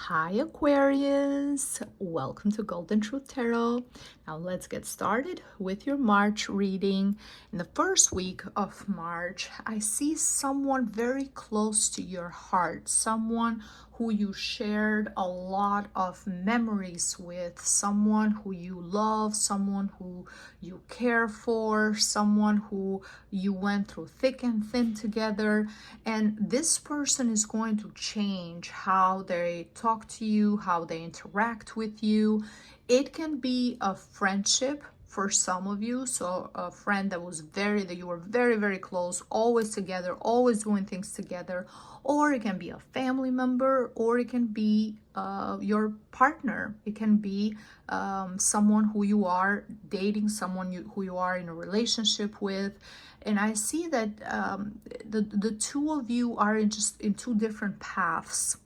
Hi Aquarius, welcome to Golden Truth Tarot. Now let's get started with your March reading. In the first week of March, I see someone very close to your heart, someone who you shared a lot of memories with, someone who you love, someone who you care for, someone who you went through thick and thin together. And this person is going to change how they talk to you, how they interact with you. It can be a friendship for some of you, so a friend that you were very close, always together, always doing things together, or it can be a family member, or it can be your partner. It can be someone who you are dating, who you are in a relationship with. And I see that the two of you are in two different paths.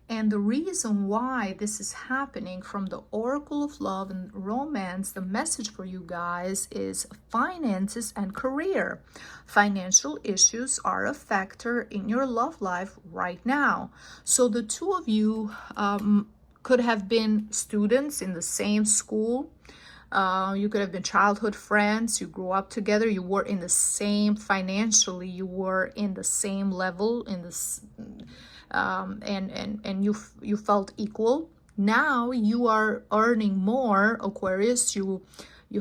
And the reason why this is happening from the Oracle of Love and Romance, the message for you guys is finances and career. Financial issues are a factor in your love life right now. So the two of you could have been students in the same school. You could have been childhood friends. You grew up together. You were in the same financially. You were in the same level in this, and you felt equal. Now you are earning more, Aquarius. You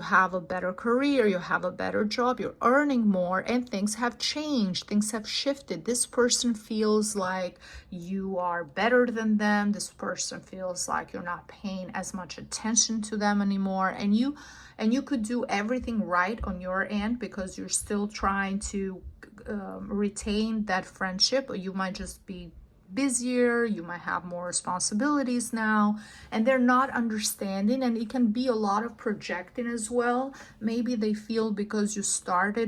have a better career, you have a better job, you're earning more, and things have changed, things have shifted. This person feels like you are better than them. This person feels like you're not paying as much attention to them anymore, and you could do everything right on your end because you're still trying to retain that friendship, or you might just be busier, you might have more responsibilities now, and they're not understanding. And it can be a lot of projecting as well. Maybe they feel because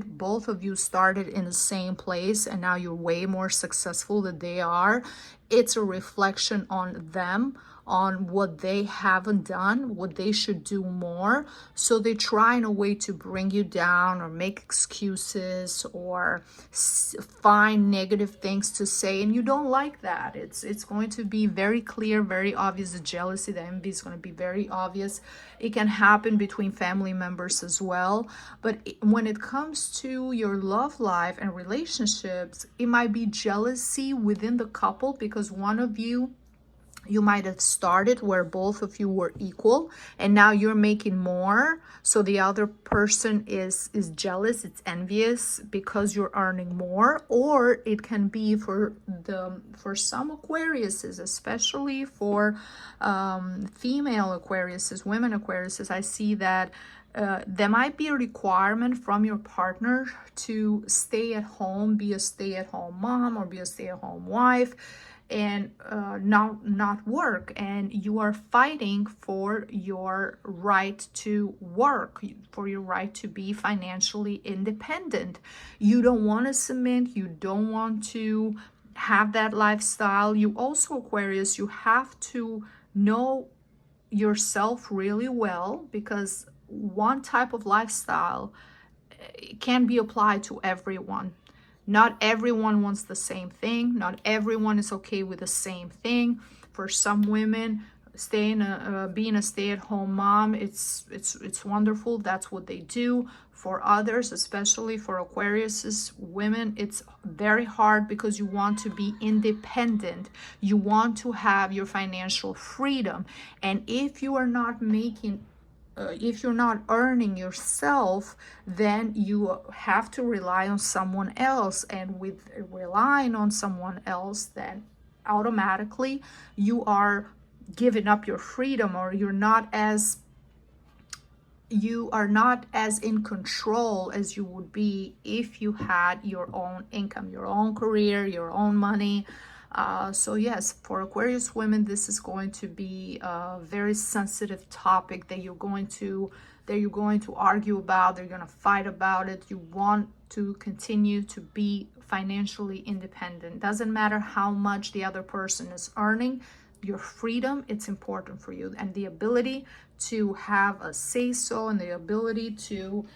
both of you started in the same place, and now you're way more successful than they are. It's a reflection on them, on what they haven't done, what they should do more. So they try in a way to bring you down or make excuses or find negative things to say, and you don't like that. It's going to be very clear, very obvious. The jealousy, the envy is going to be very obvious. It can happen between family members as well. But when it comes to your love life and relationships, it might be jealousy within the couple because one of you might have started where both of you were equal, and now you're making more, so the other person is jealous, it's envious because you're earning more. Or it can be for some Aquariuses, especially for female Aquariuses, women Aquariuses. I see that there might be a requirement from your partner to stay at home, be a stay-at-home mom or be a stay-at-home wife, and not work, and you are fighting for your right to work, for your right to be financially independent. You don't want to submit, you don't want to have that lifestyle. You also, Aquarius, you have to know yourself really well, because one type of lifestyle can be applied to everyone. Not everyone wants the same thing. Not everyone is okay with the same thing. For some women, being a stay-at-home mom, it's wonderful. That's what they do. For others, especially for Aquarius women, it's very hard because you want to be independent. You want to have your financial freedom. And if you are not if you're not earning yourself, then you have to rely on someone else. And with relying on someone else, then automatically you are giving up your freedom, or you are not as in control as you would be if you had your own income, your own career, your own money. So yes, for Aquarius women, this is going to be a very sensitive topic that you're going to argue about. They're going to fight about it. You want to continue to be financially independent. Doesn't matter how much the other person is earning. your freedom, it's important for you, and the ability to have a say-so, and the ability to,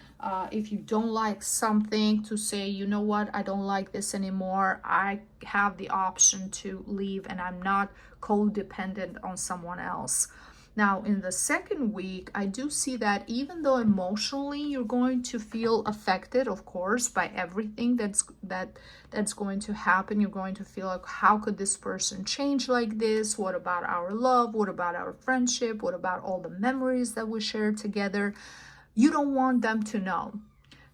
if you don't like something, to say, you know what, I don't like this anymore. I have the option to leave, and I'm not codependent on someone else. Now, in the second week, I do see that even though emotionally you're going to feel affected, of course, by everything that's going to happen. You're going to feel like, how could this person change like this? What about our love? What about our friendship? What about all the memories that we shared together? You don't want them to know.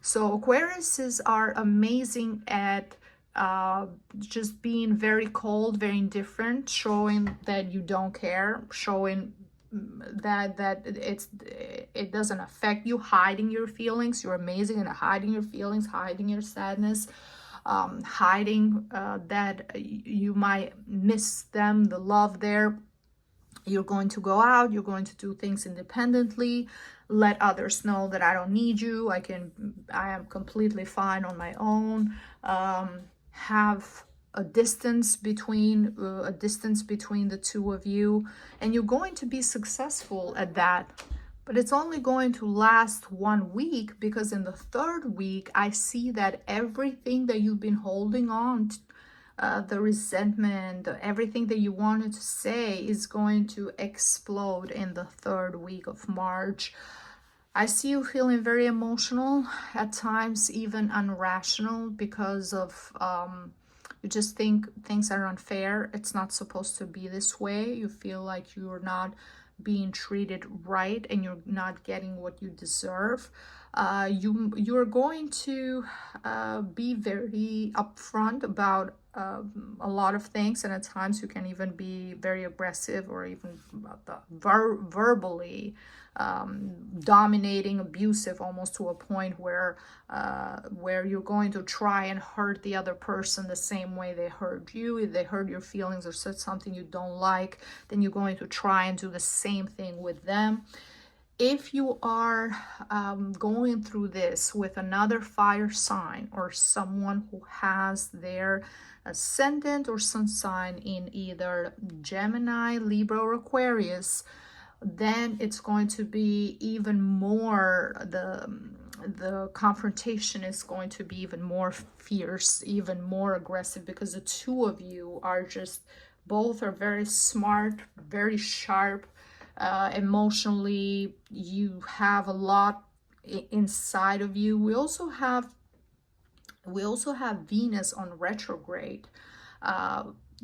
So Aquariuses are amazing at just being very cold, very indifferent, showing that you don't care, showing that it doesn't affect you, hiding your feelings. You're amazing at hiding your feelings, hiding your sadness, hiding that you might miss them, the love there. You're going to go out, you're going to do things independently, let others know that I don't need you, I am completely fine on my own. Have a distance between the two of you, and you're going to be successful at that. But it's only going to last 1 week, because in the third week I see that everything that you've been holding on to, the resentment, everything that you wanted to say, is going to explode in the third week of March. I see you feeling very emotional, at times even irrational, because of you just think things are unfair. It's not supposed to be this way. You feel like you're not being treated right, and you're not getting what you deserve. You're going to be very upfront about a lot of things, and at times you can even be very aggressive, or even verbally dominating, abusive, almost to a point where you're going to try and hurt the other person the same way they hurt you. If they hurt your feelings or said something you don't like, then you're going to try and do the same thing with them. If you are going through this with another fire sign, or someone who has their ascendant or sun sign in either Gemini, Libra, or Aquarius, then it's going to be even more, the confrontation is going to be even more fierce, even more aggressive, because the two of you are just, both are very smart, very sharp. Emotionally, you have a lot inside of you. We also have Venus on retrograde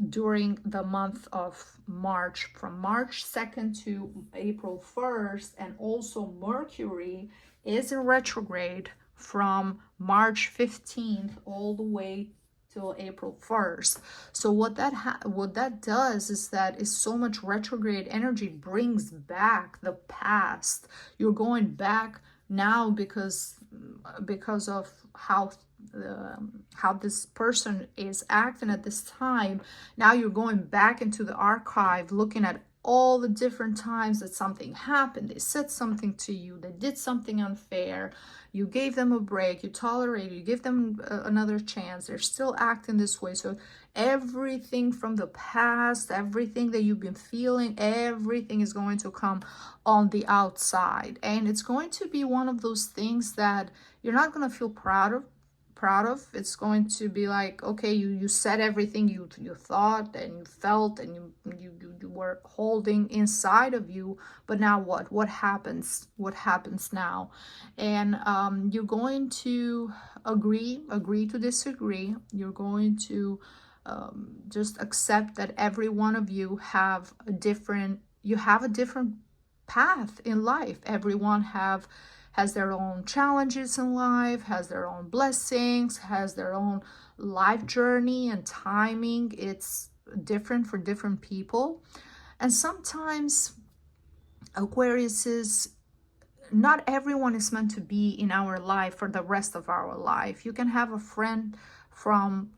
during the month of March, from March 2nd to April 1st, and also Mercury is in retrograde from March 15th all the way till April 1st. So what that does is that is so much retrograde energy brings back the past. You're going back now because of how this person is acting at this time. Now you're going back into the archive, looking at all the different times that something happened. They said something to you, they did something unfair, you gave them a break, you tolerated, you give them another chance, they're still acting this way. So everything from the past, everything that you've been feeling, everything is going to come on the outside, and it's going to be one of those things that you're not going to feel proud of. It's going to be like, okay, you said everything you thought and you felt, and you were holding inside of you, but now what happens now? And you're going to agree to disagree. You're going to just accept that every one of you have a different path in life. Everyone has their own challenges in life, has their own blessings, has their own life journey and timing. It's different for different people. And sometimes Aquarius not everyone is meant to be in our life for the rest of our life. You can have a friend from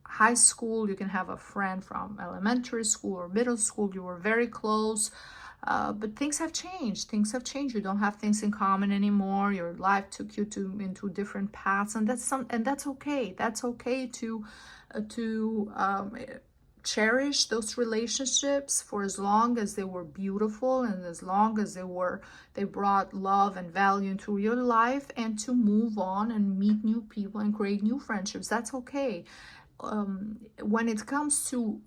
high school, you can have a friend from elementary school or middle school, you were very close. But things have changed. You don't have things in common anymore. Your life took you into different paths, and that's okay. That's okay to cherish those relationships for as long as they were beautiful and as long as they brought love and value into your life, and to move on and meet new people and create new friendships. That's okay. When it comes to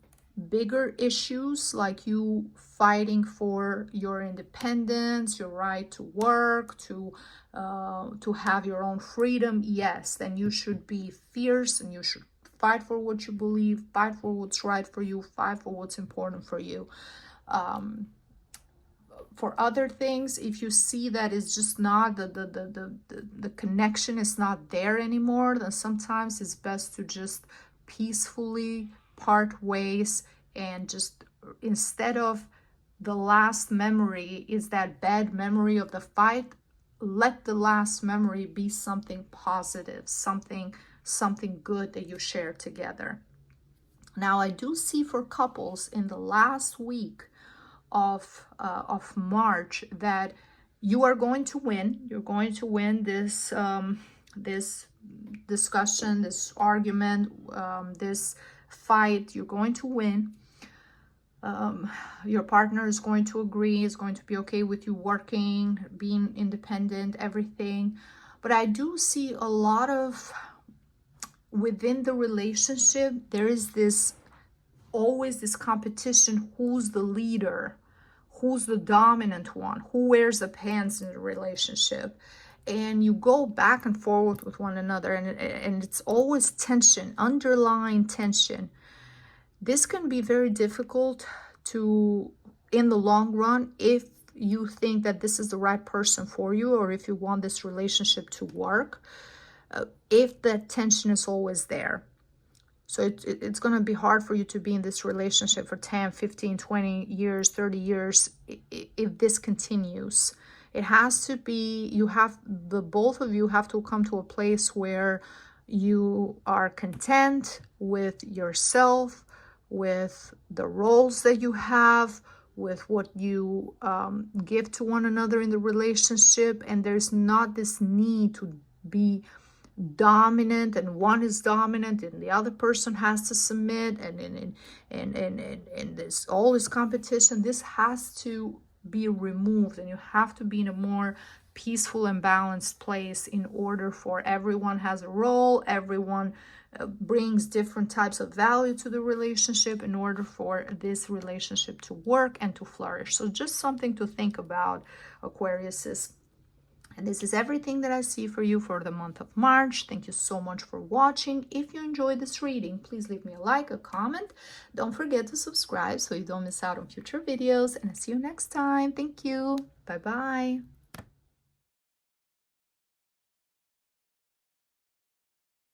bigger issues like you fighting for your independence, your right to work, to have your own freedom, yes, then you should be fierce and you should fight for what you believe, fight for what's right for you, fight for what's important for you. For other things, if you see that it's just not the connection is not there anymore, then sometimes it's best to just peacefully part ways, and just, instead of the last memory is that bad memory of the fight, let the last memory be something positive, something good that you share together. Now, I do see for couples in the last week of March that you are going to win. You're going to win this this discussion, this argument, this fight. You're going to win. Your partner is going to agree, is going to be okay with you working, being independent, everything. But I do see a lot of, within the relationship, there is this always this competition. Who's the leader? Who's the dominant one? Who wears the pants in the relationship? And you go back and forth with one another, and it's always tension, underlying tension. This can be very difficult to, in the long run, if you think that this is the right person for you, or if you want this relationship to work, if that tension is always there. So it's going to be hard for you to be in this relationship for 10, 15, 20 years, 30 years, if this continues. It has to be, both of you have to come to a place where you are content with yourself, with the roles that you have, with what you give to one another in the relationship. And there's not this need to be dominant, and one is dominant and the other person has to submit, and there's all this competition. This has to be removed, and you have to be in a more peaceful and balanced place in order for everyone has a role, everyone brings different types of value to the relationship in order for this relationship to work and to flourish. So just something to think about, Aquariuses. And this is everything that I see for you for the month of March. Thank you so much for watching. If you enjoyed this reading, please leave me a like, a comment. Don't forget to subscribe so you don't miss out on future videos. And I'll see you next time. Thank you. Bye-bye.